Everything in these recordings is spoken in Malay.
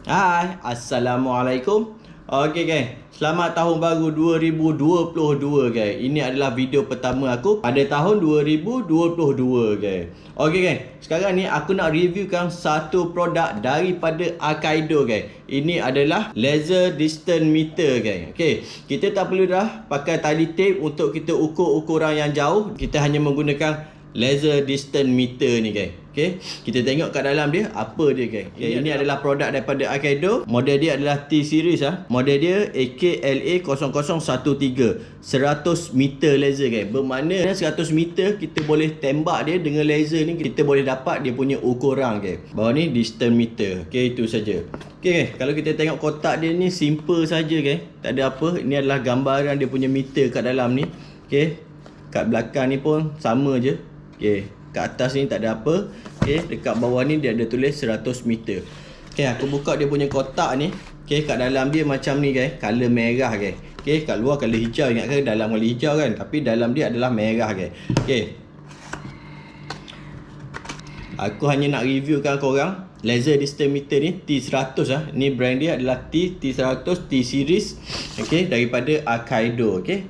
Hai, Assalamualaikum. Okey guys, selamat tahun baru 2022 guys. Ini adalah video pertama aku pada tahun 2022 guys. Okey guys, sekarang ni aku nak reviewkan satu produk daripada Akaido guys. Ini adalah laser distance meter guys. Okey, kita tak perlu dah pakai tali tape untuk kita ukur ukuran yang jauh. Kita hanya menggunakan laser distance meter ni guys. Okey, kita tengok kat dalam dia apa dia guys. Okay, ini adalah produk daripada Akaido. Model dia adalah T series Model dia AKLA0013 100 meter laser guys. Bermakna 100 meter kita boleh tembak dia dengan laser ni, kita boleh dapat dia punya ukuran guys. Bawah ni distance meter. Okey, itu saja. Okey guys, kalau kita tengok kotak dia ni simple saja guys. Tak ada apa. Ini adalah gambaran dia punya meter kat dalam ni. Okey. Kat belakang ni pun sama je. Okey, kat atas ni tak ada apa. Okey, dekat bawah ni dia ada tulis 100 meter. Okey, aku buka dia punya kotak ni. Okey, kat dalam dia macam ni guys, color merah guys. Okey, kat luar color hijau, ingat ke dalam color hijau kan, tapi dalam dia adalah merah guys. Okey, aku hanya nak reviewkan korang laser distance meter ni T100 Ni brand dia adalah T100 T series. Okey, daripada Akaido. Okey,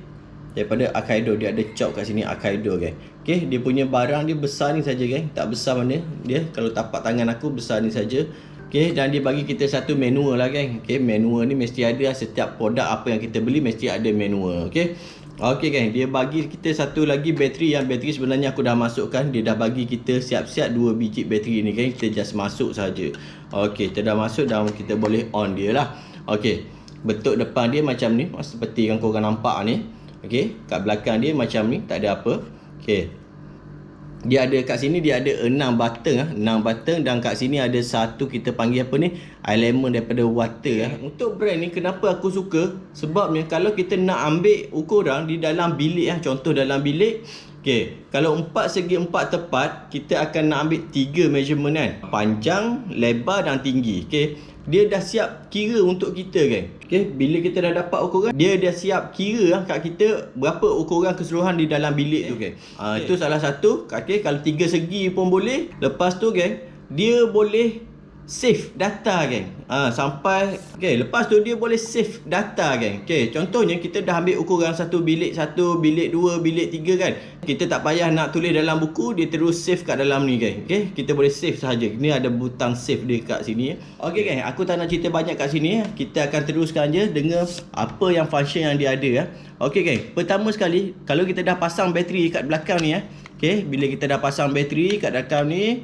daripada Akaido. Dia ada chalk kat sini Akaido guys. Okey, dia punya barang dia besar ni saja guys. Tak besar mana dia, kalau tapak tangan aku besar ni saja. Okey, dan dia bagi kita satu manual lah guys. Okey, manual ni mesti ada. Setiap produk apa yang kita beli mesti ada manual. Okey. Okey guys, dia bagi kita satu lagi bateri. Yang bateri sebenarnya aku dah masukkan. Dia dah bagi kita siap-siap 2 biji bateri ni guys. Kita just masuk saja. Okey, kita dah masuk dan kita boleh on dia lah. Okey, bentuk depan dia macam ni, seperti yang korang nampak ni. Okey, kat belakang dia macam ni, tak ada apa. Okey, dia ada kat sini dia ada 6 button 6 button, dan kat sini ada satu kita panggil apa ni, element daripada water Untuk brand ni kenapa aku suka, sebabnya kalau kita nak ambil ukuran di dalam bilik contoh dalam bilik. Okey, kalau 4 segi 4 tepat, kita akan nak ambil 3 measurement kan, panjang, lebar dan tinggi. Okey, dia dah siap kira untuk kita kan. Okey, bila kita dah dapat ukuran, dia dah siap kira kat kita berapa ukuran keseluruhan di dalam bilik tu kan. Itu salah satu. Okey, kalau 3 segi pun boleh. Lepas tu kan, dia boleh save data kan. Sampai okey, lepas tu dia boleh save data kan. Okey, contohnya kita dah ambil ukuran satu bilik 1, bilik 2, bilik 3 kan. Kita tak payah nak tulis dalam buku, dia terus save kat dalam ni kan. Okey, kita boleh save sahaja. Ni ada butang save dia kat sini. Okey kan, aku tak nak cerita banyak kat sini. Kita akan teruskan je dengan apa yang function yang dia ada Okey kan, pertama sekali kalau kita dah pasang bateri kat belakang ni Okey, bila kita dah pasang bateri kat belakang ni,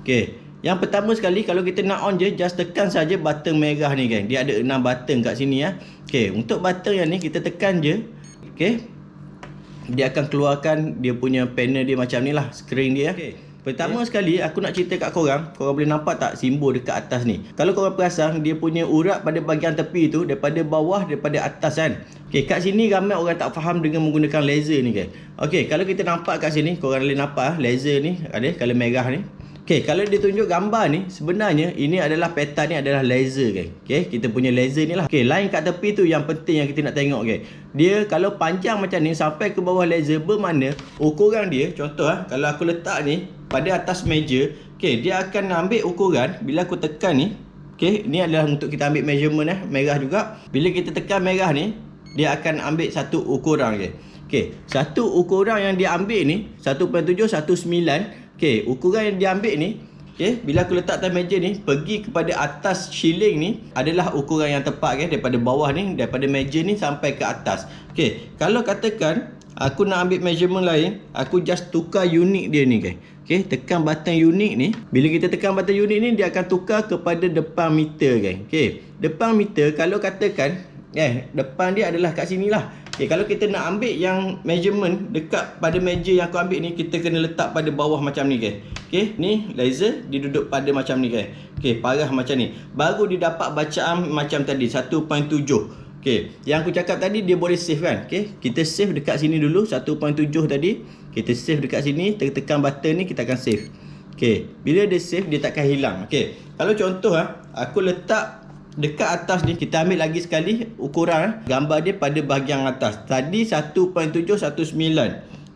okey, yang pertama sekali kalau kita nak on je, just tekan saja button merah ni kan. Dia ada 6 button kat sini Okey, untuk button yang ni kita tekan je. Okey, dia akan keluarkan dia punya panel dia macam ni lah, screen dia. Okey, pertama sekali aku nak cerita kat korang. Korang boleh nampak tak simbol dekat atas ni? Kalau korang perasan, dia punya urat pada bahagian tepi tu, daripada bawah, daripada atas kan. Okey, kat sini ramai orang tak faham dengan menggunakan laser ni kan. Okey, kalau kita nampak kat sini, korang boleh nampak laser ni ada color merah ni. Okey, kalau dia tunjuk gambar ni, sebenarnya ini adalah peta ni adalah laser kan. Okey, kita punya laser ni lah. Okey, line kat tepi tu yang penting yang kita nak tengok kan. Dia kalau panjang macam ni sampai ke bawah laser, bermakna ukuran dia, contoh kalau aku letak ni pada atas meja, okey, dia akan ambil ukuran. Bila aku tekan ni, okey, ni adalah untuk kita ambil measurement merah juga. Bila kita tekan merah ni, dia akan ambil satu ukuran kan. Okey, satu ukuran yang dia ambil ni 1.719. Okey, ukuran yang dia ambil ni, okey, bila aku letak atas meja ni, pergi kepada atas ceiling ni adalah ukuran yang tepat kan, daripada bawah ni, daripada meja ni sampai ke atas. Okey, kalau katakan aku nak ambil measurement lain, aku just tukar unit dia ni kan. Okey, tekan button unit ni. Bila kita tekan button unit ni, dia akan tukar kepada depan meter kan. Okey, depan meter kalau katakan depan dia adalah kat sini lah. Okay, kalau kita nak ambil yang measurement dekat pada meja yang aku ambil ni, kita kena letak pada bawah macam ni guys. Okay, ni laser dia duduk pada macam ni guys. Okay, parah macam ni, baru dia dapat bacaan macam tadi 1.7. Okay, yang aku cakap tadi dia boleh save kan. Okay, kita save dekat sini dulu 1.7 tadi. Kita save dekat sini, tekan button ni, kita akan save. Okay, bila dia save dia takkan hilang. Okay, kalau contoh aku letak dekat atas ni, kita ambil lagi sekali ukuran gambar dia pada bahagian atas. Tadi 1.719.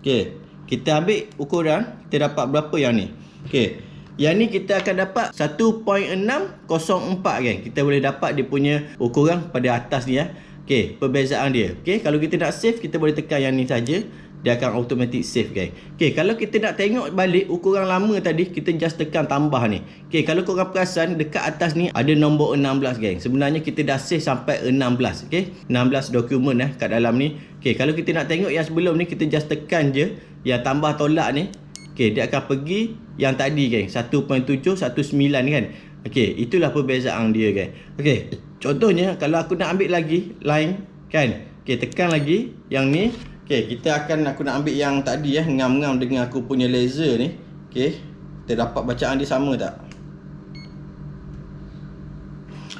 Okey, kita ambil ukuran, kita dapat berapa yang ni. Okey, Yang ni kita akan dapat 1.604 geng. Kita boleh dapat dia punya ukuran pada atas ni ya. Okey, perbezaan dia. Okey, kalau kita nak save, kita boleh tekan yang ni saja. Dia akan automatic save geng. Okey, kalau kita nak tengok balik ukuran lama tadi, kita just tekan tambah ni. Okey, kalau korang perasan dekat atas ni ada nombor 16 geng. Sebenarnya kita dah save sampai 16. Okey, 16 dokumen kat dalam ni. Okey, kalau kita nak tengok yang sebelum ni, kita just tekan je yang tambah tolak ni. Okey, dia akan pergi yang tadi geng, 1.719 kan. Okey, itulah perbezaan dia geng. Okey, contohnya kalau aku nak ambil lagi line kan. Okey, tekan lagi yang ni. Okey, aku nak ambil yang tadi ya, ngam-ngam dengan aku punya laser ni. Okey, kita dapat bacaan dia sama tak?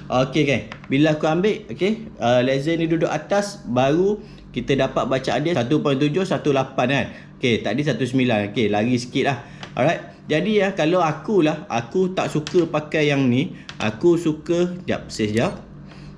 Okey geng, bila aku ambil laser ni duduk atas, baru kita dapat bacaan dia 1.718 kan. Okey, tadi 19. Okey, lari sikit lah. Alright. Jadi ya, kalau aku tak suka pakai yang ni. Aku suka, sekejap.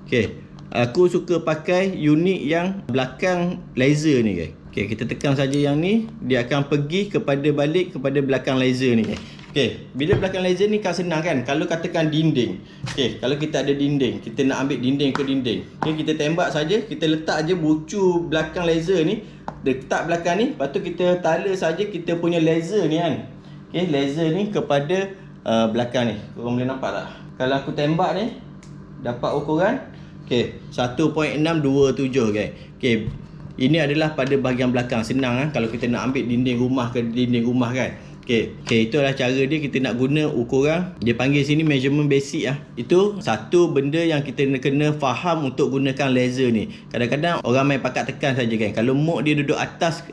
Okey, aku suka pakai unit yang belakang laser ni guys. Okey, kita tekan saja yang ni, dia akan pergi balik kepada belakang laser ni guys. Okey, bila belakang laser ni kan senang kan. Kalau katakan dinding. Okey, kalau kita ada dinding, kita nak ambil dinding ke dinding. Okey, kita tembak saja, kita letak je bucu belakang laser ni, letak belakang ni, lepas tu kita tala saja kita punya laser ni kan. Okey, laser ni kepada belakang ni. Korang boleh nampak tak? Kalau aku tembak ni, dapat ukuran okey, 1.627 guys. Okey, ini adalah pada bahagian belakang. Senang kan kalau kita nak ambil dinding rumah ke dinding rumah kan. Okey, itulah cara dia. Kita nak guna ukuran, dia panggil sini measurement basic ah. Itu satu benda yang kita kena faham untuk gunakan laser ni. Kadang-kadang orang main pakat tekan saja kan. Kalau mok dia duduk atas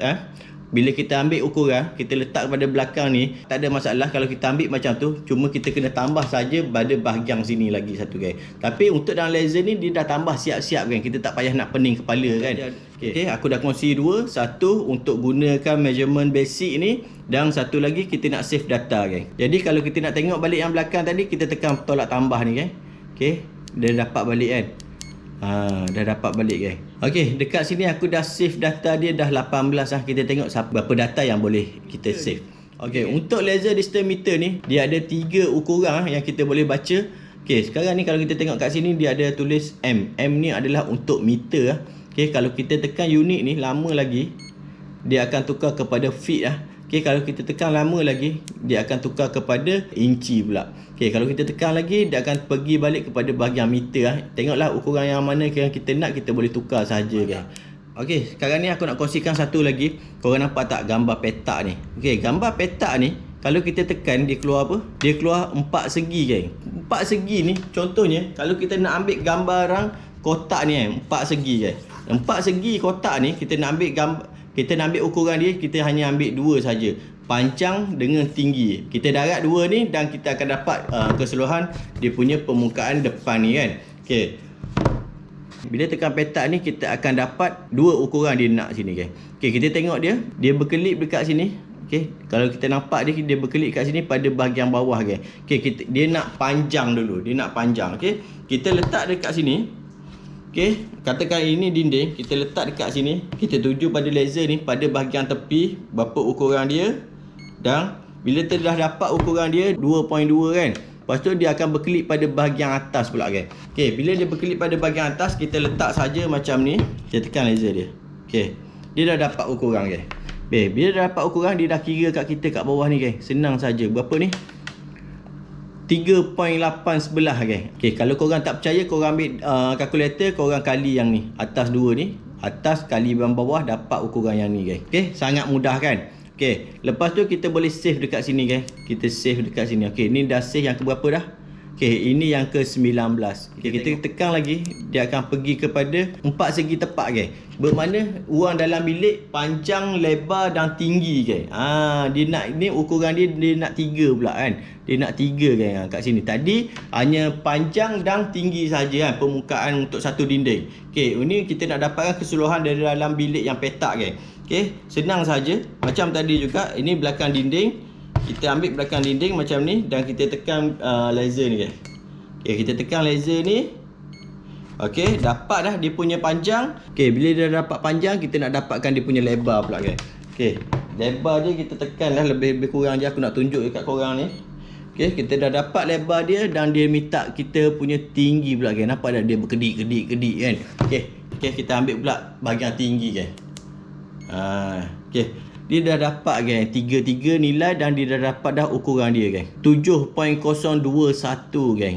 bila kita ambil ukuran, kita letak pada belakang ni, tak ada masalah kalau kita ambil macam tu. Cuma kita kena tambah saja pada bahagian sini lagi satu guys. Tapi untuk dalam laser ni, dia dah tambah siap-siap kan. Kita tak payah nak pening kepala kan. Okey, aku dah kongsi dua. Satu untuk gunakan measurement basic ni, dan satu lagi kita nak save data kan. Jadi kalau kita nak tengok balik yang belakang tadi, kita tekan tolak tambah ni kan. Okey, dia dapat balik kan. Dah dapat balik guys. Okey, dekat sini aku dah save data dia dah 18 lah. Kita tengok berapa data yang boleh kita save. Okey, untuk laser distance meter ni, dia ada 3 ukuran yang kita boleh baca. Okey, sekarang ni kalau kita tengok kat sini, dia ada tulis M. M ni adalah untuk meter lah. Okey, kalau kita tekan unit ni lama lagi, dia akan tukar kepada feet lah. Okey, kalau kita tekan lama lagi, dia akan tukar kepada inci pula. Okey, kalau kita tekan lagi, dia akan pergi balik kepada bahagian meter lah. Tengoklah ukuran yang mana yang kita nak, kita boleh tukar saja kan. Okey, sekarang ni aku nak kongsikan satu lagi. Korang nampak tak gambar petak ni? Okey, gambar petak ni, kalau kita tekan, dia keluar apa? Dia keluar 4 segi kan. 4 segi ni, contohnya, kalau kita nak ambil gambaran kotak ni kan, 4 segi kan. 4 segi kotak ni, kita nak ambil gambar, kita nak ambil ukuran dia, kita hanya ambil 2 saja. Panjang dengan tinggi. Kita darat 2 ni dan kita akan dapat keseluruhan dia punya permukaan depan ni kan. Okey. Bila tekan petak ni, kita akan dapat 2 ukuran dia nak sini kan. Okey, kita tengok dia. Dia berkelip dekat sini. Okey, kalau kita nampak dia berkelip kat sini pada bahagian bawah kan. Okey, dia nak panjang dulu. Dia nak panjang. Okey. Kita letak dekat sini. Okey, katakan ini dinding, kita letak dekat sini. Kita tuju pada laser ni pada bahagian tepi berapa ukuran dia. Dan bila kita dah dapat ukuran dia 2.2 kan. Lepas tu dia akan berkelip pada bahagian atas pula kan. Okey, bila dia berkelip pada bahagian atas, kita letak saja macam ni. Kita tekan laser dia. Okey, dia dah dapat ukuran kan. Bila dah dapat ukuran, dia dah kira kat kita kat bawah ni kan. Senang saja. Berapa ni? 3.8 sebelah kan. Okey, kalau korang tak percaya, korang ambil kalkulator, korang kali yang ni. Atas 2 ni. Atas kali bawah, dapat ukuran yang ni guys. Okey, sangat mudah kan. Okey, lepas tu kita boleh save dekat sini guys. Kita save dekat sini. Okey, ni dah save yang ke berapa dah? Okey, ini yang ke-19. Okey, kita tekan lagi, dia akan pergi kepada 4 segi tepat guys. Bermakna ruang dalam bilik panjang, lebar dan tinggi guys. Dia nak ni ukuran dia nak 3 pula kan. Dia nak 3 kan kat sini. Tadi hanya panjang dan tinggi saja kan permukaan untuk satu dinding. Okey, ini kita nak dapatkan keseluruhan dari dalam bilik yang petak guys. Okey, senang saja. Macam tadi juga, ini belakang dinding. Kita ambil belakang dinding macam ni dan kita tekan laser ni guys. Okey, kita tekan laser ni. Okey, dapat dah dia punya panjang. Okey, bila dia dapat panjang, kita nak dapatkan dia punya lebar pula guys. Okey, lebar dia kita tekan lah lebih kurang je. Aku nak tunjuk dekat korang ni. Okay, kita dah dapat lebar dia dan dia minta kita punya tinggi pula kan. Nampak dah dia berkedip-kedip kan. Okay, kita ambil pula bahagian tinggi kan. Okay. Dia dah dapat kan 33 nilai dan dia dah dapat dah ukuran dia kan. 7.021 kan.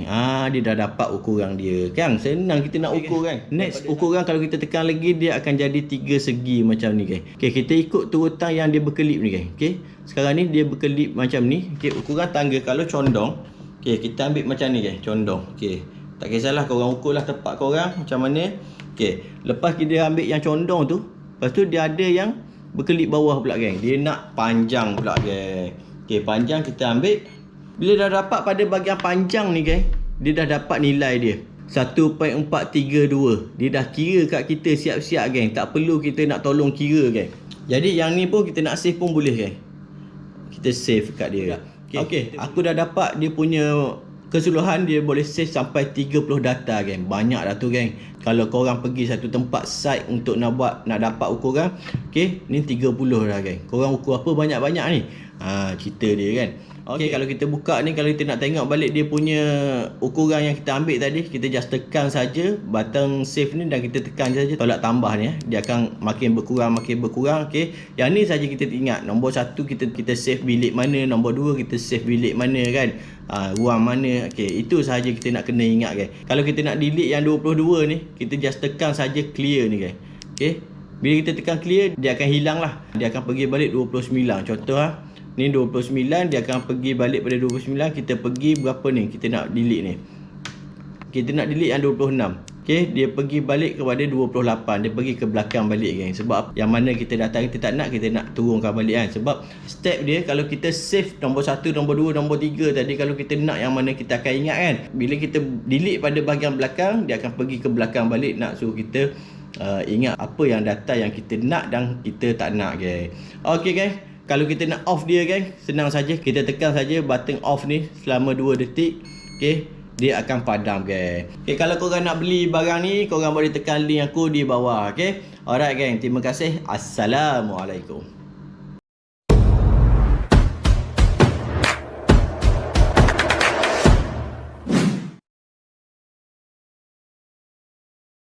Dia dah dapat ukuran dia. Kan senang kita nak ukur kan. Next ukuran kalau kita tekan lagi dia akan jadi 3 segi macam ni kan. Okay, kita ikut turutan yang dia berkelip ni kan. Okay. Sekarang ni dia berkelip macam ni. Okay, ukuran tangga kalau condong. Okay, kita ambil macam ni kan, condong. Okay. Tak kisahlah korang ukur lah tempat korang macam mana. Okay. Lepas kita ambil yang condong tu, lepas tu dia ada yang berkelip bawah pula geng. Dia nak panjang pula geng. Okay, panjang kita ambil. Bila dah dapat pada bahagian panjang ni geng, dia dah dapat nilai dia 1.432. Dia dah kira kat kita siap-siap geng. Tak perlu kita nak tolong kira geng. Jadi yang ni pun kita nak save pun boleh geng. Kita save kat dia. Okay, aku dah dapat dia punya keseluruhan. Dia boleh save sampai 30 data geng. Banyak dah tu geng. Kalau korang pergi satu tempat site untuk nak dapat ukuran, okay, ni 30 dah geng. Korang ukur apa banyak-banyak ni? Cerita dia kan. Okay, kalau kita buka ni, kalau kita nak tengok balik dia punya ukuran yang kita ambil tadi, kita just tekan saja button save ni dan kita tekan saja tolak tambah ni. Dia akan makin berkurang. Okay, yang ni saja kita ingat. Nombor 1 kita save bilik mana, nombor 2 kita save bilik mana kan. Ruang mana. Okay, itu sahaja kita nak kena ingat kan. Kalau kita nak delete yang 22 ni, kita just tekan saja clear ni kan. Okay, bila kita tekan clear, dia akan hilang lah. Dia akan pergi balik 29. Contoh ni 29, dia akan pergi balik pada 29. Kita pergi berapa ni kita nak delete ni. Kita nak delete yang 26. Okay, dia pergi balik kepada 28. Dia pergi ke belakang balik kan. Sebab yang mana kita datang kita tak nak, kita nak turunkan balik kan. Sebab step dia kalau kita save nombor 1, nombor 2, nombor 3 tadi, kalau kita nak yang mana kita akan ingat kan. Bila kita delete pada bahagian belakang, dia akan pergi ke belakang balik nak suruh kita ingat apa yang data yang kita nak dan kita tak nak guys. Okay guys, kalau kita nak off dia guys, senang saja kita tekan saja button off ni selama 2 detik. Okay, dia akan padam guys. Okay, kalau korang nak beli barang ni, korang boleh tekan link aku di bawah. Okay, alright guys, terima kasih. Assalamualaikum.